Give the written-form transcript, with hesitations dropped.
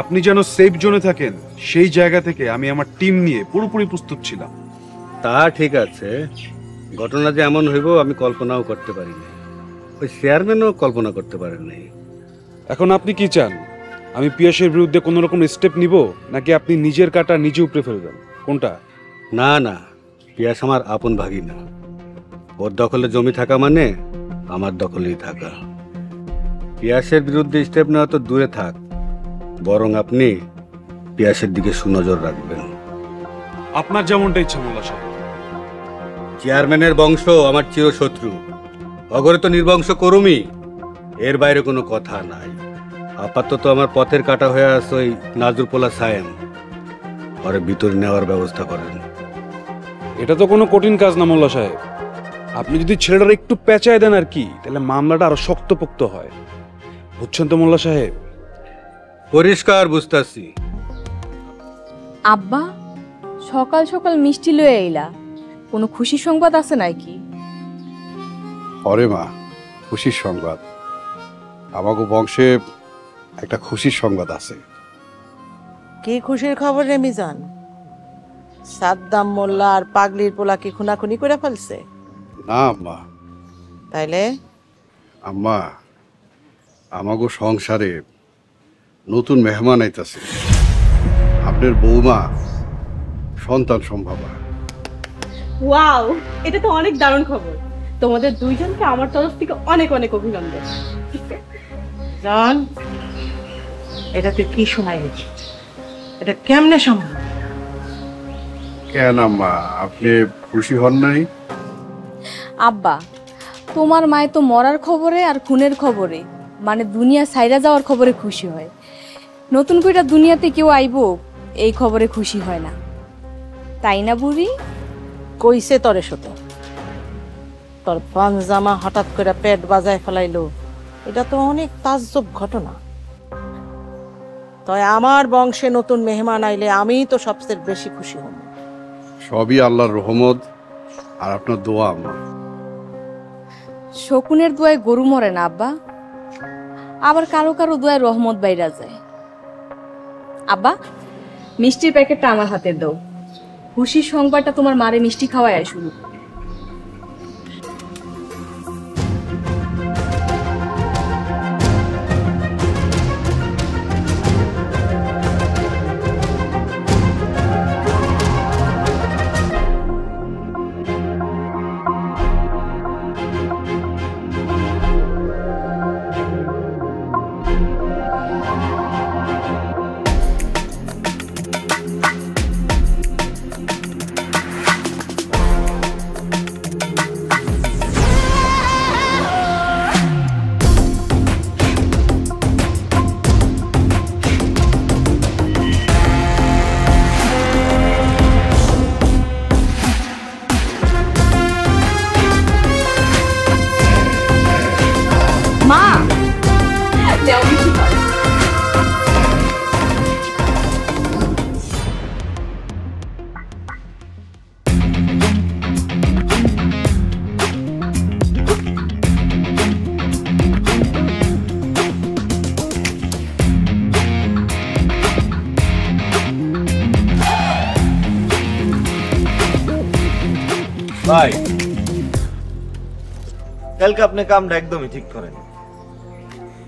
আপনি যেন সেফ জোনে থাকেন সেই জায়গা থেকে আমি আমার টিম নিয়ে পুরোপুরি প্রস্তুত ছিলাম। তা ঠিক আছে, ঘটনা যে এমন হইব আমি কল্পনাও করতে পারিনি, ওই চেয়ারম্যানও কল্পনা করতে পারেন নাই। এখন আপনি কি চান? আমি পিয়াসের বিরুদ্ধে কোনো রকম স্টেপ নিব, নাকি আপনি নিজের কাটা নিজে উপরে ফেলবেন? কোনটা? না না, পিয়াস আমার আপন ভাগিনা, ওর দখলে জমি থাকা মানে আমার দখলেই থাকা। পিয়াসের বিরুদ্ধে স্টেপ নেওয়া তো দূরে থাক, বরং আপনি পিয়াসের দিকে সুনজর রাখবেন। আপনার যেমনটা ইচ্ছা মোল্লা সাহেব। চেয়ারম্যানের বংশ আমার চিরশত্রু, অগরে তো নির্বংশ করুমি, এর বাইরে কোনো কথা নাই। আপাতত আমার পথের কাটা হয়ে আছে ওই নাজরুপোলা সায়েম, পরে ভিতরে নেওয়ার ব্যবস্থা করেন। এটা তো কোনো কঠিন কাজ না মোল্লা সাহেব। আপনি যদি ছেলেটার একটু পেঁচায় দেন আর কি, তাহলে মামলাটা আরো শক্তপোক্ত হয়। বুঝছেন তো মোল্লা সাহেব? পরিষ্কার বুঝতাছি। আব্বা, সকাল সকাল মিষ্টি লয়ে এলা, কোনো খুশি সংবাদ আছে নাকি? অরে মা, খুশির সংবাদ। আমাকে বংশে একটা খুশির সংবাদ আছে। কি খুশির খবর রে মিজান? সাদ্দাম মোল্লা আর পাগলির পোলা কি খুনাখুনি করে ফেলছে? না আম্মা। তাইলে আম্মা, আমাগো সংসারে নতুন মেহমান আইতাছে। আপনার বৌমা সন্তান সম্ভবা। ওয়াও, এটা তো অনেক দারুণ খবর। তোমাদের দুইজনকে আমার তরফ থেকে অনেক অনেক অভিনন্দন। জান, এটা তুই কি শোনাই? এটা কেমনে সম্ভব? কেন আম্মা, আপনি খুশি হন নাই? আব্বা, তোমার মায়ে তো মরার খবরে আর খুনের খবরে, মানে দুনিয়া সাইরা যাওয়ার খবরে খুশি হয়। নতুন কইরা দুনিয়াতে কেউ আইবো এই খবরে খুশি হয় না, তাই না বুড়ি? কইছে তরে শত, তোর পাঞ্জামা হঠাৎ করে পেট বাজায় ফেলাইলো, এটা তো অনেক তাজ্জব ঘটনা। তাই আমার বংশে নতুন মেহমান আইলে আমি তো সবচেয়ে বেশি খুশি হব। সবই আল্লাহর রহমত আর আপনার দোয়া আম্মা। শকুনের দোয়ায় গরু মরে না আব্বা, আবার কারো কারো দোয়ায় রহমত বাইরা যায়। আব্বা, মিষ্টির প্যাকেটটা আমার হাতে দাও। খুশির সংবাদটা তোমার মারে মিষ্টি খাওয়ায় শুরু। ভাই, কালকে আপনি কামটা একদমই ঠিক করেন।